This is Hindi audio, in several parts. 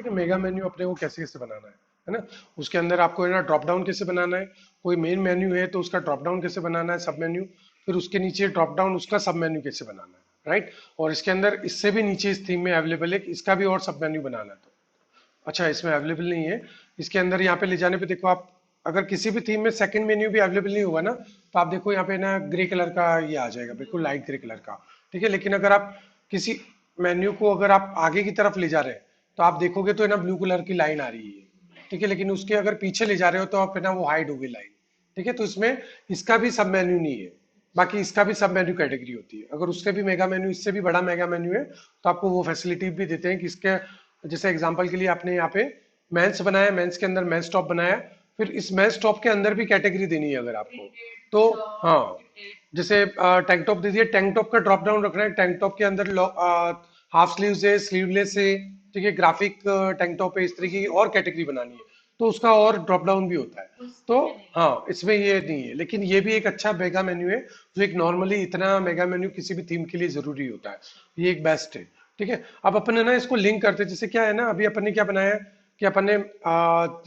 कि मेगा मेन्यू अपने को कैसे कैसे बनाना है ना। उसके अंदर आपको है ना ड्रॉप डाउन कैसे बनाना है। कोई मेन मेन्यू है तो उसका ड्रॉप डाउन कैसे बनाना है, सब मेन्यू। फिर उसके नीचे ड्रॉप डाउन उसका सब मेन्यू कैसे बनाना है, राइट। और इसके अंदर इससे भी नीचे इस थीम में अवेलेबल है कि इसका भी और सब मेन्यू बनाना है। तो अच्छा, इसमें अवेलेबल नहीं है। इसके अंदर यहाँ पे ले जाने पे देखो आप, अगर किसी भी थीम में सेकंड मेन्यू भी अवेलेबल नहीं होगा ना, तो आप देखो यहाँ पे ना ग्रे कलर का ये आ जाएगा, बिल्कुल लाइट ग्रे कलर का। ठीक है, लेकिन अगर आप किसी मेन्यू को अगर आप आगे की तरफ ले जा रहे हैं, तो आप देखोगे तो है ना ब्लू कलर की लाइन आ रही है। ठीक है, लेकिन उसके अगर पीछे ले जा रहे हो तो आप है ना वो हाइड होगी लाइन। ठीक है, तो इसमें इसका भी सब मेन्यू नहीं है। बाकी इसका भी सब मेन्यू कैटेगरी होती है। अगर उससे भी मेगा मेन्यू, इससे भी बड़ा मेगा मेन्यू है, तो आपको वो फैसिलिटी भी देते हैं कि इसके, जैसे एग्जांपल के लिए आपने यहाँ पे मेंस बनाया, मेंस के अंदर मेंस टॉप बनाया, फिर इस मेंस टॉप के अंदर भी कैटेगरी देनी है अगर आपको, तो हाँ, जैसे टैंक टॉप दे दिया, टैंक टॉप का ड्रॉप डाउन रखना है, टैंक टॉप के अंदर हाफ स्लीव्स है, स्लीवलेस है, ठीक है, ग्राफिक टैंक टॉप है, इस तरीके की और कैटेगरी बनानी है, तो उसका और ड्रॉप डाउन भी होता है। तो हाँ, इसमें ये नहीं है, लेकिन ये भी एक अच्छा मेगा मेन्यू है, जो एक नॉर्मली इतना मेगा मेन्यू किसी भी थीम के लिए जरूरी होता है। ये एक बेस्ट है। ठीक है, अब अपन है ना इसको लिंक करते हैं। जैसे क्या है ना, अभी अपन ने क्या बनाया है कि अपन ने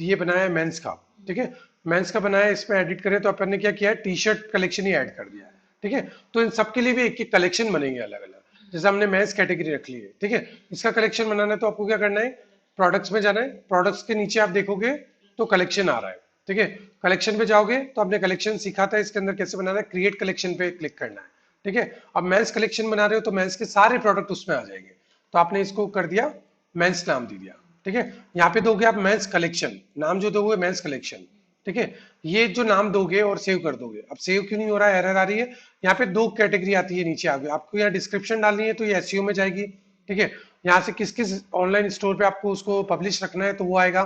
ये बनाया है मेंस का। ठीक है, मेंस का बनाया है, इसमें एडिट करें तो अपन ने क्या किया है, टी शर्ट कलेक्शन ही ऐड कर दिया है। ठीक है, तो इन सब के लिए भी एक एक कलेक्शन बनेंगे अलग अलग। जैसे हमने मेंस कैटेगरी रख ली है, ठीक है, इसका कलेक्शन बनाना है तो आपको क्या करना है, प्रोडक्ट्स में जाना है, प्रोडक्ट्स के नीचे आप देखोगे तो कलेक्शन आ रहा है। ठीक है, कलेक्शन पे जाओगे तो आपने कलेक्शन सीखा था, इसके अंदर कैसे बनाना है, क्रिएट कलेक्शन पे क्लिक करना है। ठीक है, अब मेंस कलेक्शन बना रहे हो तो मेंस के सारे प्रोडक्ट उसमें आ जाएंगे। तो आपने इसको कर दिया, मेंस नाम दे दिया। ठीक है, यहाँ पे दोगे आप मेंस कलेक्शन, नाम जो दोगे मेंस कलेक्शन। ठीक है, ये जो नाम दोगे और सेव कर दोगे। अब सेव क्यों नहीं हो रहा है, एरर आ रही है। यहाँ पे दो कैटेगरी आती है नीचे आगे, आपको यहाँ डिस्क्रिप्शन डालनी है तो ये एसईओ में जाएगी। ठीक है, यहाँ से किस किस ऑनलाइन स्टोर पे आपको उसको पब्लिश रखना है तो वो आएगा।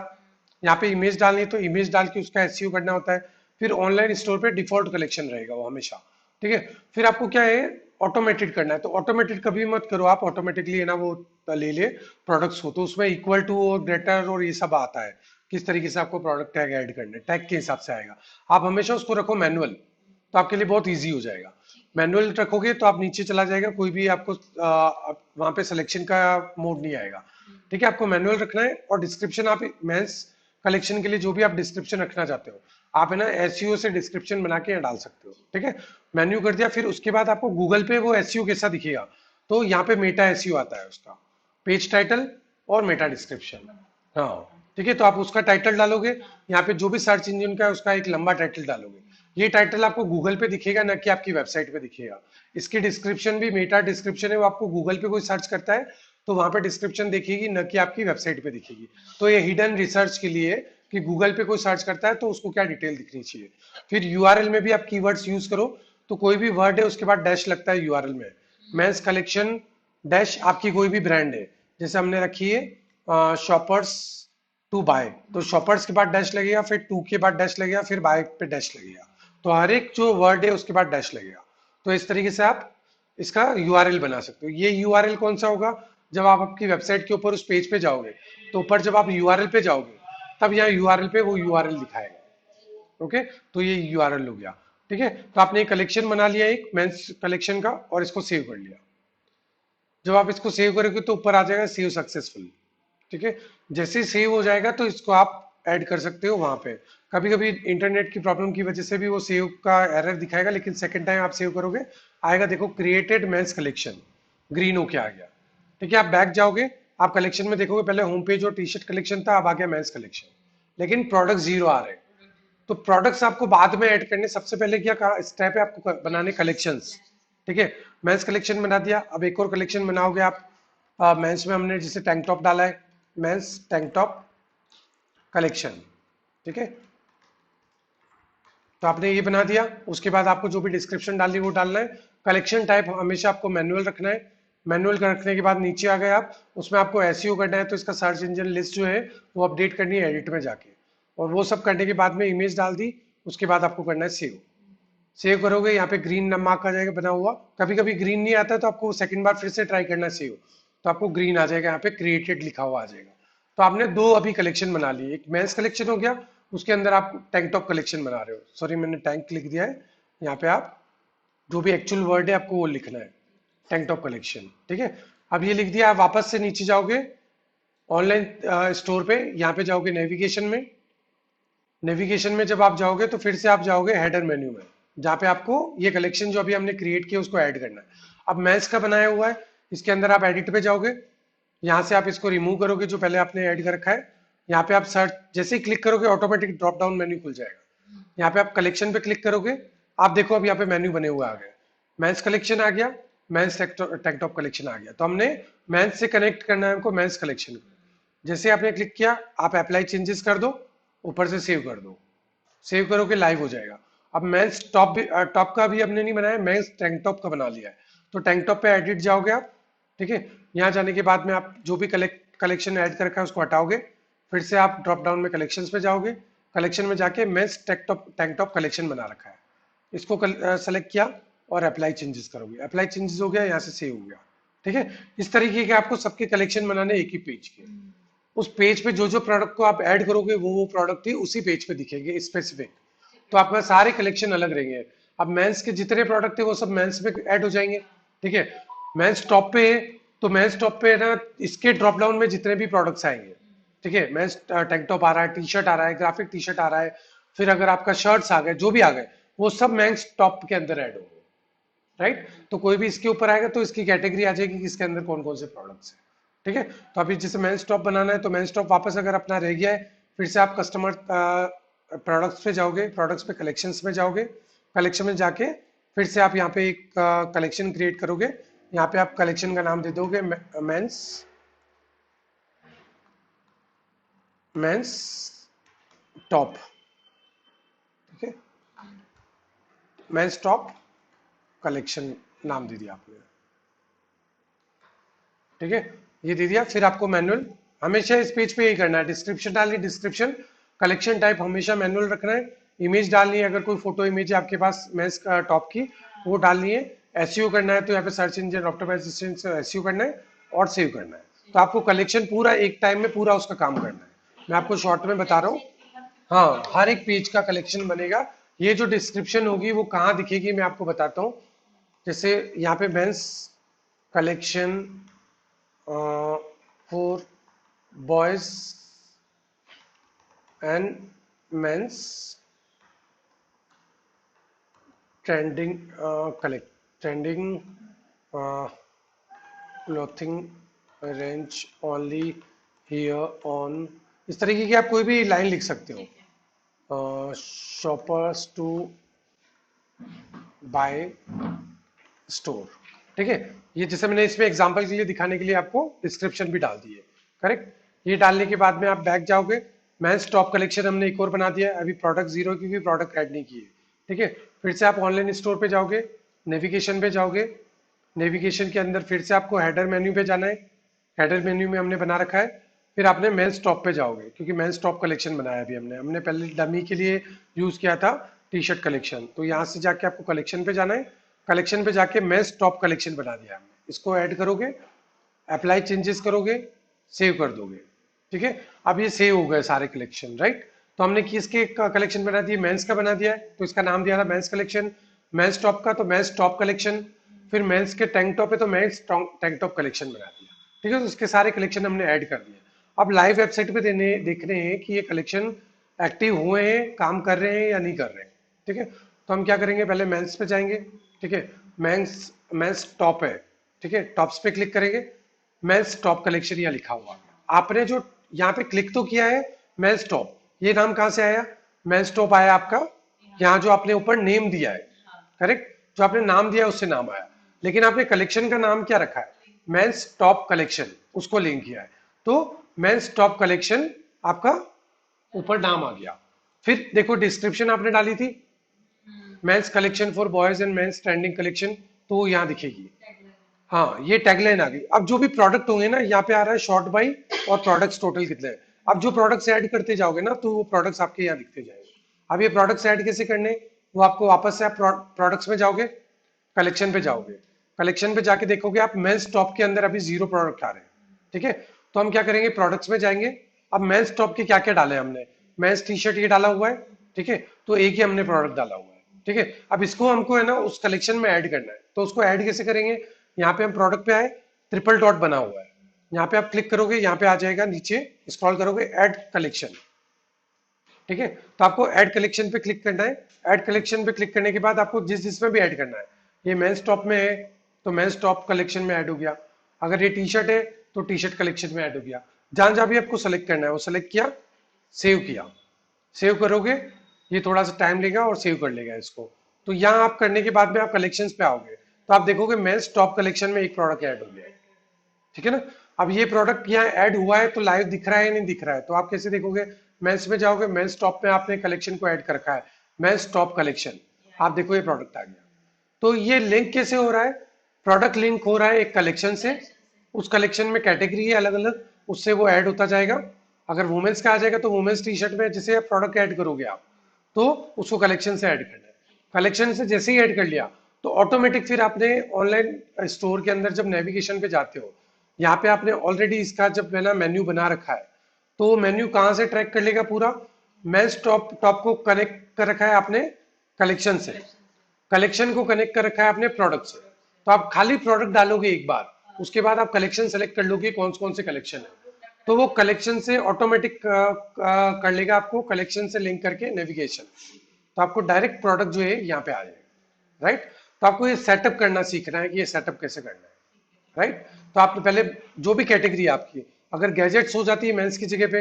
यहाँ पे इमेज डालनी है तो इमेज डाल के उसका एसईओ करना होता है। फिर ऑनलाइन स्टोर पे डिफॉल्ट कलेक्शन रहेगा वो हमेशा। ठीक है, फिर आपको क्या है, ऑटोमेटेड करना है। तो ऑटोमेटेड कभी मत करो आप, ऑटोमेटिकली है ना वो ले ले प्रोडक्ट्स को, तो उसमें इक्वल टू और ग्रेटर और ये सब आता है, किस तरीके से आपको प्रोडक्ट टैग ऐड करने, टैग के हिसाब से आएगा। आप हमेशा उसको रखो मैनुअल, तो आपके लिए बहुत ईजी हो जाएगा। मैनुअल रखोगे तो आप नीचे चला जाएगा, कोई भी आपको वहां पे सिलेक्शन का मोड नहीं आएगा। ठीक है, आपको मैनुअल रखना है। और डिस्क्रिप्शन आप मेंस कलेक्शन के लिए जो भी आप डिस्क्रिप्शन रखना चाहते हो, आप है ना एसईओ से डिस्क्रिप्शन बना के डाल सकते हो। ठीक है, मेन्यू कर दिया, फिर उसके बाद आपको गूगल पे वो एसईओ कैसा दिखेगा, तो यहाँ पे मेटा एसईओ आता है उसका, पेज टाइटल और मेटा डिस्क्रिप्शन। हाँ, ठीक है, तो आप उसका टाइटल डालोगे, यहाँ पे जो भी सर्च इंजन का है उसका एक लंबा टाइटल डालोगे। ये टाइटल आपको गूगल पे दिखेगा, ना कि आपकी वेबसाइट पे दिखेगा। इसकी डिस्क्रिप्शन भी मेटा डिस्क्रिप्शन है, वो आपको गूगल पे कोई सर्च करता है तो वहां पे डिस्क्रिप्शन दिखेगी, न कि आपकी वेबसाइट पे दिखेगी। तो ये हिडन रिसर्च के लिए, कि गूगल पे कोई सर्च करता है तो उसको क्या डिटेल दिखनी चाहिए। फिर यूआरएल में भी आप कीवर्ड्स यूज करो, तो कोई भी वर्ड है उसके बाद डैश लगता है यूआरएल में। मेंस कलेक्शन डैश आपकी कोई भी ब्रांड है, जैसे हमने रखी है शॉपर्स टू बाय, तो शॉपर्स के बाद डैश लगेगा, फिर टू के बाद डैश लगेगा, फिर बाय पे डैश लगेगा। तो हर एक जो वर्ड है उसके बाद डैश लगेगा। तो इस तरीके से आप इसका यूआरएल बना सकते हो। ये यूआरएल कौन सा होगा, जब आप आपकी वेबसाइट के ऊपर उस पेज पे जाओगे, तो ऊपर जब आप यूआरएल पे जाओगे, तब यहाँ यूआरएल पे वो यूआरएल दिखाएगा। ओके, तो ये यूआरएल हो गया। ठीक है, तो आपने एक कलेक्शन बना लिया एक मेंस कलेक्शन का, और इसको सेव कर लिया। जब आप इसको सेव करोगे तो ऊपर आ जाएगा सेव सक्सेसफुल। ठीक है, जैसे ही सेव हो जाएगा तो इसको आप ऐड कर सकते हो वहां पे। कभी कभी इंटरनेट की प्रॉब्लम की वजह से भी वो सेव का एरर दिखाएगा, लेकिन सेकंड टाइम आप सेव करोगे आएगा, देखो क्रिएटेड मेंस कलेक्शन ग्रीन होके आ गया। ठीक है, आप बैक जाओगे, आप कलेक्शन में देखोगे पहले होम पेज और टी शर्ट कलेक्शन था, अब आ गया मेंस कलेक्शन, लेकिन प्रोडक्ट जीरो आ रहे हैं। तो प्रोडक्ट्स आपको बाद में ऐड करने, सबसे पहले क्या कहा स्टेप है आपको बनाने कलेक्शंस। ठीक है, मेंस कलेक्शन बना दिया, अब एक और कलेक्शन बनाओगे आप। मेंस में हमने जैसे टैंक टॉप डाला है, मेंस टैंक टॉप कलेक्शन। ठीक है, तो आपने ये बना दिया, उसके बाद आपको जो भी डिस्क्रिप्शन डालनी वो डालना है। कलेक्शन टाइप हमेशा आपको मैनुअल रखना है। मैनुअल रखने के बाद नीचे आ गए आप, उसमें आपको एसईओ करना है, तो इसका सर्च इंजन लिस्ट जो है वो अपडेट करनी है एडिट में जाके। और वो सब करने के बाद में इमेज डाल दी, उसके बाद आपको करना है सेव। सेव करोगे, यहाँ पे ग्रीन मार्क आ जाएगा बना हुआ। कभी कभी ग्रीन नहीं आता तो आपको सेकंड बार फिर से ट्राई करना सेव, तो आपको ग्रीन आ जाएगा, यहाँ पे क्रिएटेड लिखा हुआ आ जाएगा। तो आपने दो अभी कलेक्शन बना लिए, एक मेंस कलेक्शन हो गया, उसके अंदर आप टैंक टॉप कलेक्शन बना रहे हो। सॉरी, मैंने टैंक लिख दिया है। यहाँ पे आप जो भी एक्चुअल वर्ड है आपको वो लिखना है, टैंक टॉप कलेक्शन। ठीक है, अब ये लिख दिया, आप वापस से नीचे जाओगे, ऑनलाइन स्टोर पे यहाँ पे जाओगे नेविगेशन में। नेविगेशन में जब आप जाओगे तो फिर से आप जाओगे हेडर मेन्यू में, जहाँ पे आपको ये कलेक्शन जो अभी हमने क्रिएट किया उसको ऐड करना है। अब मेंस का बनाया हुआ है, इसके अंदर आप एडिट पे जाओगे, यहाँ से आप इसको रिमूव करोगे जो पहले आपने ऐड कर रखा है। यहाँ पे आप सर्च जैसे ही क्लिक करोगे ऑटोमेटिक ड्रॉप डाउन मेन्यू खुल जाएगा। यहाँ पे आप कलेक्शन पे क्लिक करोगे, आप देखो अब यहाँ पे मेन्यू बने हुए आ गए। मेंस कलेक्शन आ गया, मेंस टैंक टॉप कलेक्शन आ गया। तो हमने मेंस से कनेक्ट करना है हमको मेंस कलेक्शन को। जैसे आपने क्लिक किया आप अप्लाई चेंजेस कर दो, ऊपर से सेव कर दो, सेव करोगे लाइव हो जाएगा। अब मेंस टॉप भी टॉप का भी हमने नहीं बनाया, मेंस टैंक टॉप का बना लिया है। तो टैंक टॉप पे एडिट जाओगे आप, ठीक है। यहाँ जाने के बाद में आप जो भी कलेक्शन ऐड कर रखा है उसको हटाओगे, फिर से आप ड्रॉप डाउन में कलेक्शंस पे जाओगे, कलेक्शन में जाके मेंस टैंक टॉप कलेक्शन बना रखा है, इसको सेलेक्ट किया और अप्लाई चेंजेस करोगे, अप्लाई चेंजेस हो गया, यहाँ से सेव हो गया, ठीक है। इस तरीके के आपको सबके कलेक्शन बनाने एक ही पेज के। उस पेज पे जो जो प्रोडक्ट को आप ऐड करोगे वो प्रोडक्ट ही उसी पेज पे दिखेंगे स्पेसिफिक। तो आपका सारे कलेक्शन अलग रहेंगे। अब मेंस के जितने प्रोडक्ट है वो सब मेंस में ऐड हो जाएंगे, ठीक है। मेंस टॉप पे है तो मेंस टॉप पे ना इसके ड्रॉप डाउन में जितने भी प्रोडक्ट्स आएंगे, ठीक है। मेंस टैंक टॉप आ रहा है, टी शर्ट आ रहा है, ग्राफिक टी शर्ट आ रहा है, फिर अगर आपका शर्ट्स आ गए जो भी आ गए वो सब मेंस टॉप के अंदर ऐड होंगे, राइट। तो कोई भी इसके ऊपर आएगा तो इसकी कैटेगरी आ जाएगी कि इसके अंदर कौन कौन से प्रोडक्ट्स हैं, ठीक है। तो अभी जैसे मेन स्टॉप बनाना है तो मेन स्टॉप वापस अगर अपना रह गया है, फिर से आप कस्टमर प्रोडक्ट्स पे जाओगे, प्रोडक्ट्स पे कलेक्शंस में जाओगे, कलेक्शन में जाके फिर से आप यहाँ पे एक कलेक्शन क्रिएट करोगे। यहाँ पे आप कलेक्शन का नाम दे दोगे मेंस मेंस टॉप, ठीक है। मेंस टॉप कलेक्शन नाम दे दिया आपने, ठीक है। ये दे दिया। फिर आपको मैनुअल हमेशा इस पेज पे यही करना है, डिस्क्रिप्शन डालनी, डिस्क्रिप्शन कलेक्शन टाइप हमेशा मैनुअल रखना है, इमेज डालनी है, अगर कोई फोटो इमेज है आपके पास मेंस का टॉप की वो डालनी है, एसईओ करना है तो यहाँ पे सर्च इंजन ऑप्टिमाइजेशन से एसईओ करना है और सेव करना है। तो आपको कलेक्शन पूरा एक टाइम में पूरा उसका काम करना है। मैं आपको शॉर्ट में बता रहा हूँ। हाँ, हर एक पेज का कलेक्शन बनेगा। ये जो डिस्क्रिप्शन होगी वो कहाँ दिखेगी मैं आपको बताता हूँ। जैसे यहाँ पे men's collection for boys and men's trending collect trending uh, clothing range only here on, इस तरीके की आप कोई भी लाइन लिख सकते हो। शॉपर्स टू बाय स्टोर, ठीक है। ये जैसे मैंने इसमें एग्जांपल के लिए दिखाने के लिए आपको डिस्क्रिप्शन भी डाल दी है, करेक्ट। ये डालने के बाद में आप बैक जाओगे, मेंस टॉप कलेक्शन हमने एक और बना दिया है, अभी प्रोडक्ट जीरो की भी प्रोडक्ट ऐड नहीं की है, ठीक है। फिर से आप ऑनलाइन स्टोर पे जाओगे, नेविगेशन पे जाओगे, नेविगेशन के अंदर फिर से आपको हेडर मेन्यू पे जाना है, हेडर मेन्यू में हमने बना रखा है। फिर आपने मेंस टॉप पे जाओगे क्योंकि मेंस टॉप कलेक्शन बनाया अभी हमने पहले डमी के लिए यूज किया था टी शर्ट कलेक्शन। तो यहाँ से जाके आपको कलेक्शन पे जाना है, कलेक्शन पे जाके मेंस टॉप कलेक्शन बना दिया हमने, इसको ऐड करोगे, अप्लाई चेंजेस करोगे, सेव कर दोगे, ठीक है। अब ये सेव हो गए सारे कलेक्शन, राइट। तो हमने किसके कलेक्शन बना दिए, मेंस का बना दिया है तो इसका नाम दिया था मेंस कलेक्शन। मेंस टॉप का तो मेंस टॉप कलेक्शन, फिर मेंस के टैंक टॉप है तो मेंस टैंक टॉप कलेक्शन बना दिया, ठीक है। तो इसके सारे कलेक्शन हमने ऐड कर दिए। अब लाइव वेबसाइट पे देख रहे हैं कि ये कलेक्शन एक्टिव हुए हैं, काम कर रहे हैं या नहीं कर रहे हैं, ठीक है। तो हम क्या करेंगे, पहले मेंस पे जाएंगे, ठीक है। मेंस मेंस टॉप है, ठीक है, टॉप्स पे क्लिक करेंगे, मेंस टॉप कलेक्शन यहाँ लिखा हुआ है। आपने जो यहाँ पे क्लिक तो किया है मेंस टॉप, ये नाम कहाँ से आया, मेंस टॉप आया आपका यहाँ जो आपने ऊपर नेम दिया है, करेक्ट। जो आपने नाम दिया है उससे नाम आया, लेकिन आपने कलेक्शन का नाम क्या रखा है, मेंस टॉप कलेक्शन, उसको लिंक किया है तो मेंस टॉप कलेक्शन आपका ऊपर नाम आ गया। फिर देखो डिस्क्रिप्शन आपने डाली थी men's collection for boys and men's trending collection, तो वो यहाँ दिखेगी। हाँ, ये टैगलाइन आ गई। अब जो भी प्रोडक्ट होंगे ना, यहाँ पे आ रहा है शॉर्ट बाई और प्रोडक्ट्स टोटल कितने हैं। अब जो प्रोडक्ट्स ऐड करते जाओगे ना तो वो प्रोडक्ट्स आपके यहाँ दिखते जाएंगे। अब ये प्रोडक्ट्स ऐड कैसे करने, वो आपको वापस से आप प्रोडक्ट्स में जाओगे, कलेक्शन पे जाओगे, कलेक्शन पे जाके देखोगे आप मेंस टॉप के अंदर अभी 0 प्रोडक्ट आ रहे हैं, ठीक है। तो हम क्या करेंगे, प्रोडक्ट्स में जाएंगे। अब मेंस टॉप के क्या क्या डाले हमने, मेंस टी शर्ट ये डाला हुआ है, ठीक है, तो एक ही हमने प्रोडक्ट डाला हुआ है, ठीक है। अब इसको हमको है ना उस कलेक्शन में ऐड करना है, तो उसको ऐड कैसे करेंगे, यहाँ पे हम प्रोडक्ट पे आए, ट्रिपल डॉट बना हुआ है, यहाँ पे आप क्लिक करोगे, यहाँ पे आ जाएगा, नीचे स्क्रॉल करोगे ऐड कलेक्शन। ठीक है, तो आपको ऐड कलेक्शन पे क्लिक करना है। ऐड कलेक्शन पे क्लिक करने के बाद आपको जिस जिसमें भी ऐड करना है, ये मेंस टॉप में है तो मेंस टॉप कलेक्शन में ऐड हो गया, अगर ये टी शर्ट है तो टी शर्ट कलेक्शन में ऐड हो गया। जहां जहां भी आपको सेलेक्ट करना है वो सेलेक्ट किया, सेव किया। सेव करोगे, ये थोड़ा सा टाइम लेगा और सेव कर लेगा इसको। तो यहाँ आप करने के बाद में आप कलेक्शंस पे आओगे तो आप देखोगे मेंस टॉप कलेक्शन में एक प्रोडक्ट ऐड हो गया है। ठीक है ना। अब ये प्रोडक्ट यहाँ ऐड हुआ है तो लाइव दिख रहा है या नहीं दिख रहा है, तो आप कैसे देखोगे, मेंस में जाओगे, मेंस टॉप में आपने कलेक्शन को ऐड कर रखा है, मेंस टॉप कलेक्शन, आप देखो ये प्रोडक्ट आ गया। तो ये लिंक कैसे हो रहा है, प्रोडक्ट लिंक हो रहा है एक कलेक्शन से, उस कलेक्शन में कैटेगरी है अलग अलग, उससे वो ऐड होता जाएगा। अगर वुमेन्स का आ जाएगा तो वुमेन्स टी शर्ट में जैसे आप प्रोडक्ट ऐड करोगे आप, तो उसको कलेक्शन से ऐड करना है। कलेक्शन से जैसे ही ऐड कर लिया तो ऑटोमेटिक फिर आपने ऑनलाइन स्टोर के अंदर जब नेविगेशन पे जाते हो, यहाँ पे आपने ऑलरेडी इसका जब है ना मेन्यू बना रखा है, तो वो मेन्यू कहाँ से ट्रैक कर लेगा, पूरा मेंस टॉप टॉप को कनेक्ट कर रखा है आपने कलेक्शन से, कलेक्शन को कनेक्ट कर रखा है आपने प्रोडक्ट से। तो आप खाली प्रोडक्ट डालोगे एक बार, उसके बाद आप कलेक्शन सेलेक्ट कर लोगे कौन से कलेक्शन है, तो वो कलेक्शन से ऑटोमेटिक कर लेगा आपको, कलेक्शन से लिंक करके नेविगेशन, तो आपको डायरेक्ट प्रोडक्ट जो है यहाँ पे आ जाएगा। राइट, तो आपको ये सेटअप करना सीखना है कि ये सेटअप कैसे करना है। राइट, तो आपने पहले जो भी कैटेगरी है आपकी, अगर गैजेट्स हो जाती है मेंस की जगह पे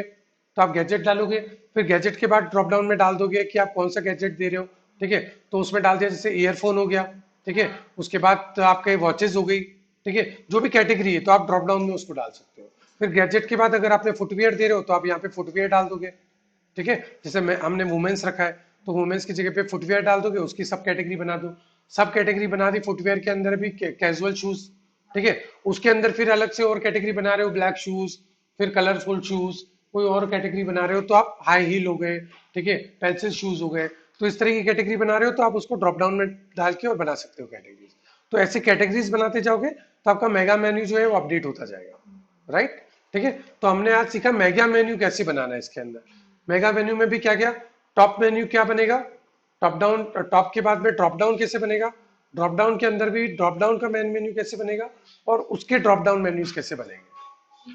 तो आप गैजेट डालोगे, फिर गैजेट के बाद ड्रॉप डाउन में डाल दोगे कि आप कौन सा गैजेट दे रहे हो। ठीक है, तो उसमें डाल दिया जैसे ईयरफोन हो गया। ठीक है, उसके बाद तो आपके वॉचेस हो गई। ठीक है, जो भी कैटेगरी है तो आप ड्रॉप डाउन में उसको डाल सकते हो। फिर गैजेट के बाद अगर आपने फुटवियर दे रहे हो तो आप यहाँ पे फुटवियर डाल दोगे। ठीक है, जैसे हमने वुमेन्स रखा है तो वुमेन्स की जगह पे फुटवियर डाल दोगे, उसकी सब कैटेगरी बना दो। सब कैटेगरी बना दी, फुटवियर के अंदर भी कैजुअल शूज। ठीक है, उसके अंदर फिर अलग से और कैटेगरी बना रहे हो ब्लैक शूज, फिर कलरफुल शूज, कोई और कैटेगरी बना रहे हो तो आप हाई हील हो गए। ठीक है, पेंसिल शूज हो गए, तो इस तरह की कैटेगरी बना रहे हो तो आप उसको ड्रॉप डाउन में डाल के और बना सकते हो कैटेगरीज। तो ऐसे कैटेगरीज बनाते जाओगे तो आपका मेगा मेन्यू जो है वो अपडेट होता जाएगा। राइट, ठीक है, तो हमने आज सीखा मेगा मेन्यू कैसे बनाना है। इसके अंदर मेगा मेन्यू में भी क्या क्या, टॉप मेन्यू क्या बनेगा, टॉप डाउन, टॉप के बाद में ड्रॉप डाउन कैसे बनेगा, ड्रॉप डाउन के अंदर भी ड्रॉप डाउन का मेन मेन्यू कैसे बनेगा, और उसके ड्रॉप डाउन मेन्यूज कैसे बनेंगे।